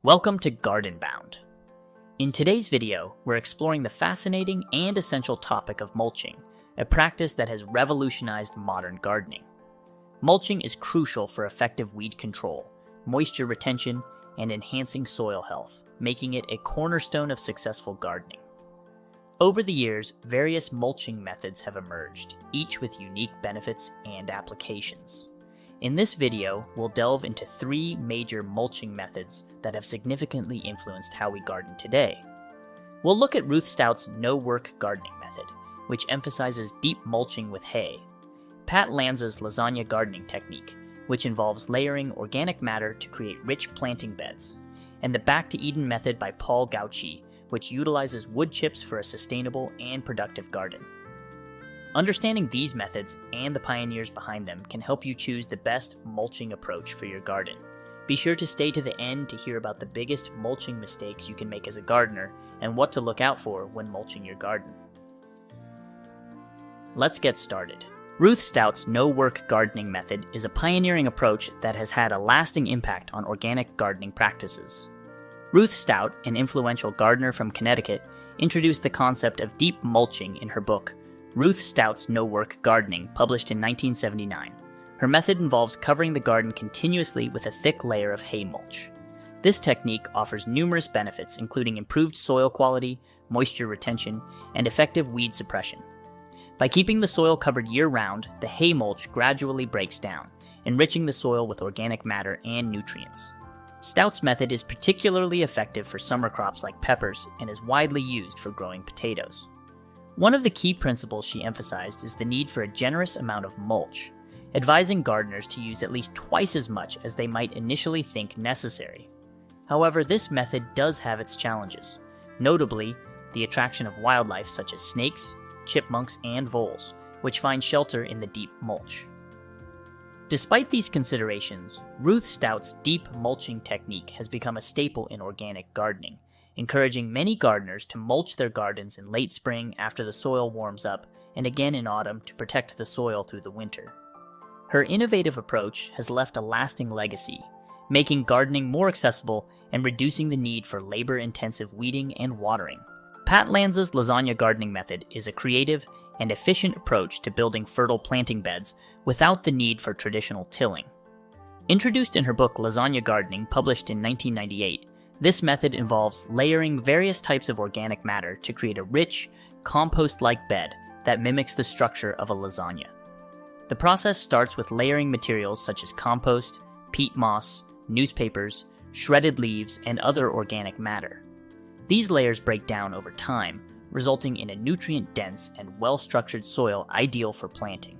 Welcome to Garden Bound. In today's video, we're exploring the fascinating and essential topic of mulching, a practice that has revolutionized modern gardening. Mulching is crucial for effective weed control, moisture retention, and enhancing soil health, making it a cornerstone of successful gardening. Over the years, various mulching methods have emerged, each with unique benefits and applications. In this video, we'll delve into three major mulching methods that have significantly influenced how we garden today. We'll look at Ruth Stout's no-work gardening method, which emphasizes deep mulching with hay, Pat Lanza's Lasagna gardening technique, which involves layering organic matter to create rich planting beds, and the Back to Eden method by Gautschi, which utilizes wood chips for a sustainable and productive garden. Understanding these methods and the pioneers behind them can help you choose the best mulching approach for your garden. Be sure to stay to the end to hear about the biggest mulching mistakes you can make as a gardener and what to look out for when mulching your garden. Let's get started. Ruth Stout's no-work gardening method is a pioneering approach that has had a lasting impact on organic gardening practices. Ruth Stout, an influential gardener from Connecticut, introduced the concept of deep mulching in her book, Ruth Stout's No-Work Gardening, published in 1979. Her method involves covering the garden continuously with a thick layer of hay mulch. This technique offers numerous benefits, including improved soil quality, moisture retention, and effective weed suppression. By keeping the soil covered year-round, the hay mulch gradually breaks down, enriching the soil with organic matter and nutrients. Stout's method is particularly effective for summer crops like peppers and is widely used for growing potatoes. One of the key principles she emphasized is the need for a generous amount of mulch, advising gardeners to use at least twice as much as they might initially think necessary. However, this method does have its challenges, notably the attraction of wildlife such as snakes, chipmunks, and voles, which find shelter in the deep mulch. Despite these considerations, Ruth Stout's deep mulching technique has become a staple in organic gardening, encouraging many gardeners to mulch their gardens in late spring after the soil warms up and again in autumn to protect the soil through the winter. Her innovative approach has left a lasting legacy, making gardening more accessible and reducing the need for labor-intensive weeding and watering. Pat Lanza's Lasagna gardening method is a creative and efficient approach to building fertile planting beds without the need for traditional tilling. Introduced in her book Lasagna Gardening, published in 1998, this method involves layering various types of organic matter to create a rich, compost-like bed that mimics the structure of a lasagna. The process starts with layering materials such as compost, peat moss, newspapers, shredded leaves, and other organic matter. These layers break down over time, resulting in a nutrient-dense and well-structured soil ideal for planting.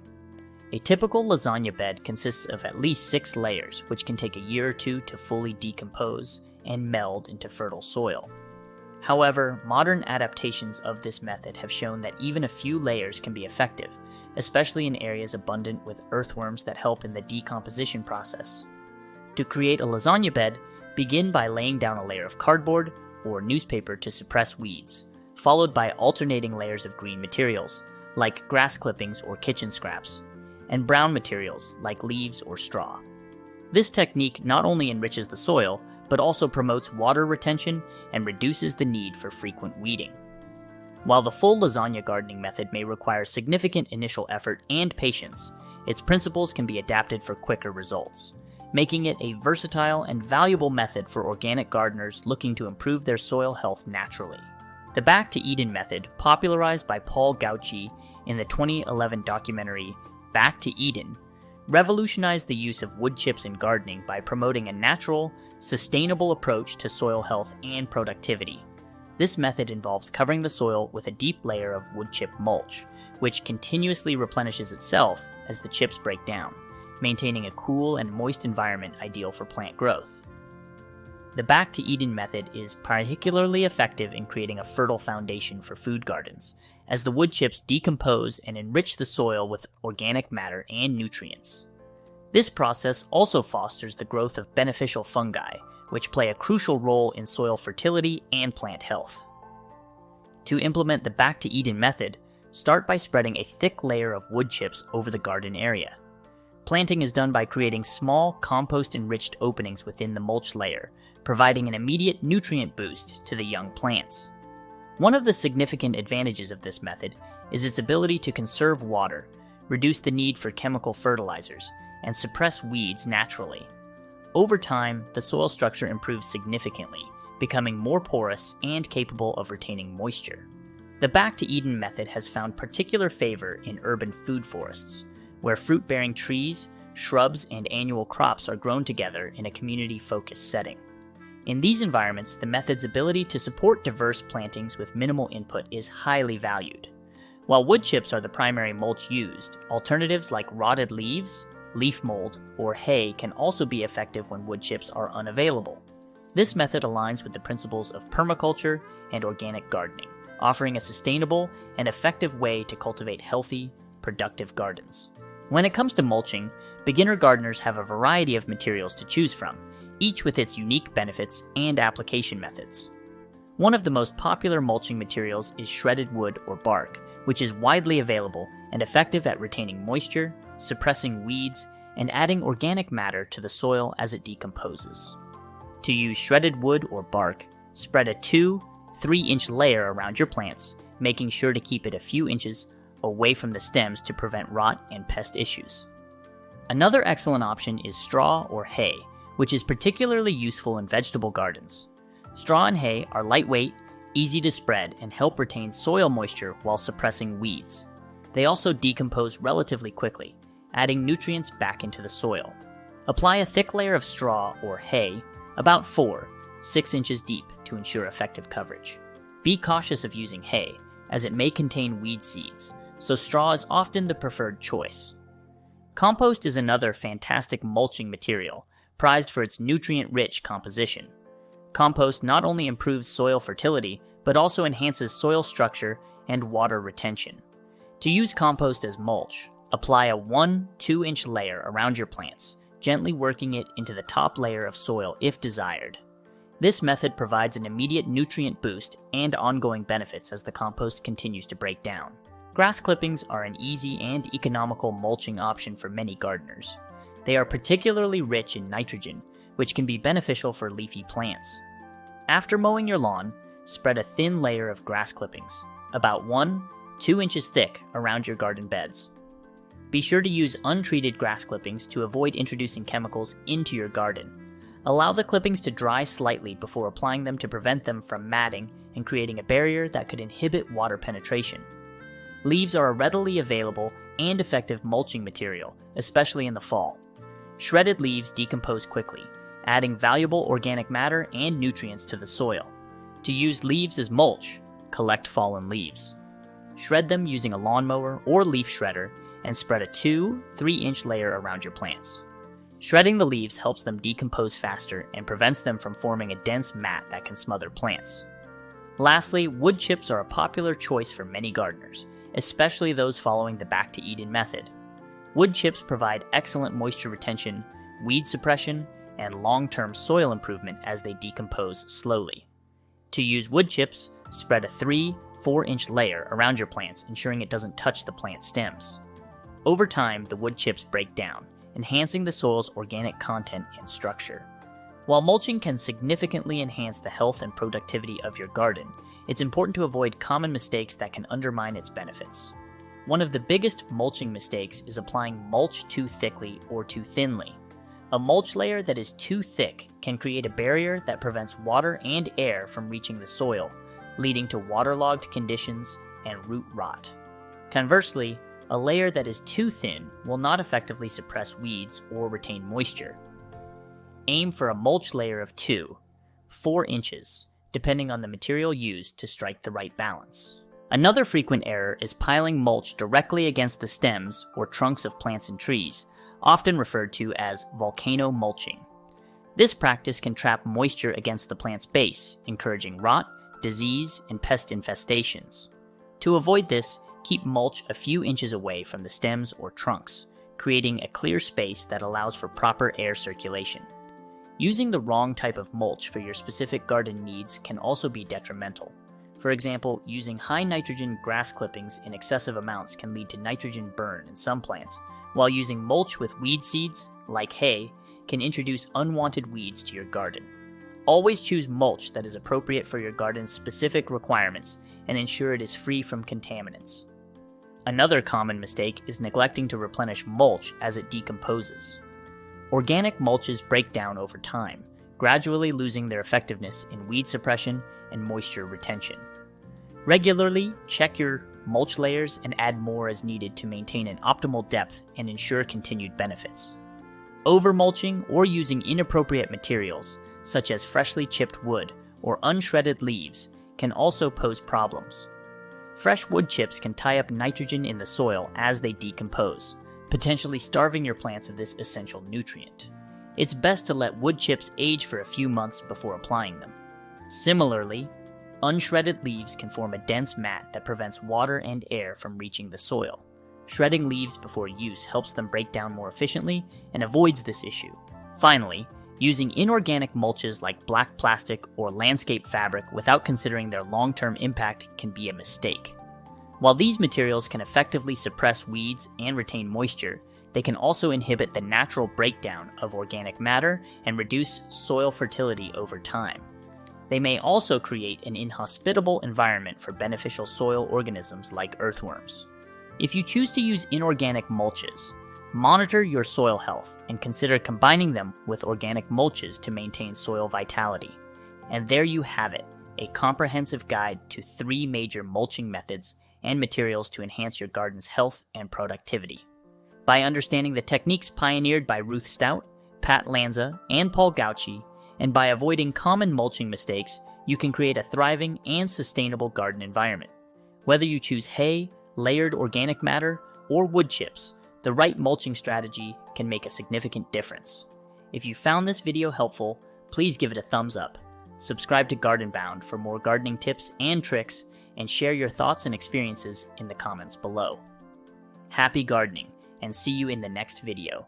A typical lasagna bed consists of at least 6 layers, which can take a year or two to fully decompose and meld into fertile soil. However, modern adaptations of this method have shown that even a few layers can be effective, especially in areas abundant with earthworms that help in the decomposition process. To create a lasagna bed, begin by laying down a layer of cardboard or newspaper to suppress weeds, followed by alternating layers of green materials, like grass clippings or kitchen scraps, and brown materials, like leaves or straw. This technique not only enriches the soil, but also promotes water retention and reduces the need for frequent weeding. While the full lasagna gardening method may require significant initial effort and patience, its principles can be adapted for quicker results, making it a versatile and valuable method for organic gardeners looking to improve their soil health naturally. The Back to Eden method, popularized by Gautschi in the 2011 documentary Back to Eden, revolutionized the use of wood chips in gardening by promoting a natural, sustainable approach to soil health and productivity. This method involves covering the soil with a deep layer of wood chip mulch, which continuously replenishes itself as the chips break down, maintaining a cool and moist environment ideal for plant growth. The Back to Eden method is particularly effective in creating a fertile foundation for food gardens, as the wood chips decompose and enrich the soil with organic matter and nutrients. This process also fosters the growth of beneficial fungi, which play a crucial role in soil fertility and plant health. To implement the Back to Eden method, start by spreading a thick layer of wood chips over the garden area. Planting is done by creating small, compost-enriched openings within the mulch layer, providing an immediate nutrient boost to the young plants. One of the significant advantages of this method is its ability to conserve water, reduce the need for chemical fertilizers, and suppress weeds naturally. Over time, the soil structure improves significantly, becoming more porous and capable of retaining moisture. The Back to Eden method has found particular favor in urban food forests, where fruit-bearing trees, shrubs, and annual crops are grown together in a community-focused setting. In these environments, the method's ability to support diverse plantings with minimal input is highly valued. While wood chips are the primary mulch used, alternatives like rotted leaves, leaf mold, or hay can also be effective when wood chips are unavailable. This method aligns with the principles of permaculture and organic gardening, offering a sustainable and effective way to cultivate healthy, productive gardens. When it comes to mulching, beginner gardeners have a variety of materials to choose from, each with its unique benefits and application methods. One of the most popular mulching materials is shredded wood or bark, which is widely available and effective at retaining moisture, suppressing weeds, and adding organic matter to the soil as it decomposes. To use shredded wood or bark, spread a 2-3-inch layer around your plants, making sure to keep it a few inches away from the stems to prevent rot and pest issues. Another excellent option is straw or hay, which is particularly useful in vegetable gardens. Straw and hay are lightweight, easy to spread, and help retain soil moisture while suppressing weeds. They also decompose relatively quickly, adding nutrients back into the soil. Apply a thick layer of straw or hay, about 4-6 inches deep, to ensure effective coverage. Be cautious of using hay, as it may contain weed seeds, so straw is often the preferred choice. Compost is another fantastic mulching material, prized for its nutrient-rich composition. Compost not only improves soil fertility, but also enhances soil structure and water retention. To use compost as mulch, apply a 1-2-inch layer around your plants, gently working it into the top layer of soil if desired. This method provides an immediate nutrient boost and ongoing benefits as the compost continues to break down. Grass clippings are an easy and economical mulching option for many gardeners. They are particularly rich in nitrogen, which can be beneficial for leafy plants. After mowing your lawn, spread a thin layer of grass clippings, about 1-2 inches thick, around your garden beds. Be sure to use untreated grass clippings to avoid introducing chemicals into your garden. Allow the clippings to dry slightly before applying them to prevent them from matting and creating a barrier that could inhibit water penetration. Leaves are a readily available and effective mulching material, especially in the fall. Shredded leaves decompose quickly, adding valuable organic matter and nutrients to the soil. To use leaves as mulch, collect fallen leaves. Shred them using a lawnmower or leaf shredder and spread a 2-3-inch layer around your plants. Shredding the leaves helps them decompose faster and prevents them from forming a dense mat that can smother plants. Lastly, wood chips are a popular choice for many gardeners, especially those following the Back to Eden method. Wood chips provide excellent moisture retention, weed suppression, and long-term soil improvement as they decompose slowly. To use wood chips, spread a 3-4-inch layer around your plants, ensuring it doesn't touch the plant stems. Over time, the wood chips break down, enhancing the soil's organic content and structure. While mulching can significantly enhance the health and productivity of your garden, it's important to avoid common mistakes that can undermine its benefits. One of the biggest mulching mistakes is applying mulch too thickly or too thinly. A mulch layer that is too thick can create a barrier that prevents water and air from reaching the soil, leading to waterlogged conditions and root rot. Conversely, a layer that is too thin will not effectively suppress weeds or retain moisture. Aim for a mulch layer of 2-4 inches, depending on the material used to strike the right balance. Another frequent error is piling mulch directly against the stems or trunks of plants and trees, often referred to as volcano mulching. This practice can trap moisture against the plant's base, encouraging rot, disease, and pest infestations. To avoid this, keep mulch a few inches away from the stems or trunks, creating a clear space that allows for proper air circulation. Using the wrong type of mulch for your specific garden needs can also be detrimental. For example, using high nitrogen grass clippings in excessive amounts can lead to nitrogen burn in some plants, while using mulch with weed seeds, like hay, can introduce unwanted weeds to your garden. Always choose mulch that is appropriate for your garden's specific requirements and ensure it is free from contaminants. Another common mistake is neglecting to replenish mulch as it decomposes. Organic mulches break down over time, gradually losing their effectiveness in weed suppression and moisture retention. Regularly check your mulch layers and add more as needed to maintain an optimal depth and ensure continued benefits. Overmulching or using inappropriate materials, such as freshly chipped wood or unshredded leaves, can also pose problems. Fresh wood chips can tie up nitrogen in the soil as they decompose, potentially starving your plants of this essential nutrient. It's best to let wood chips age for a few months before applying them. Similarly, unshredded leaves can form a dense mat that prevents water and air from reaching the soil. Shredding leaves before use helps them break down more efficiently and avoids this issue. Finally, using inorganic mulches like black plastic or landscape fabric without considering their long-term impact can be a mistake. While these materials can effectively suppress weeds and retain moisture, they can also inhibit the natural breakdown of organic matter and reduce soil fertility over time. They may also create an inhospitable environment for beneficial soil organisms like earthworms. If you choose to use inorganic mulches, monitor your soil health and consider combining them with organic mulches to maintain soil vitality. And there you have it, a comprehensive guide to 3 major mulching methods and materials to enhance your garden's health and productivity. By understanding the techniques pioneered by Ruth Stout, Pat Lanza, and Paul Gautschi, and by avoiding common mulching mistakes, you can create a thriving and sustainable garden environment. Whether you choose hay, layered organic matter, or wood chips, the right mulching strategy can make a significant difference. If you found this video helpful, please give it a thumbs up. Subscribe to Garden Bound for more gardening tips and tricks, and share your thoughts and experiences in the comments below. Happy gardening, and see you in the next video.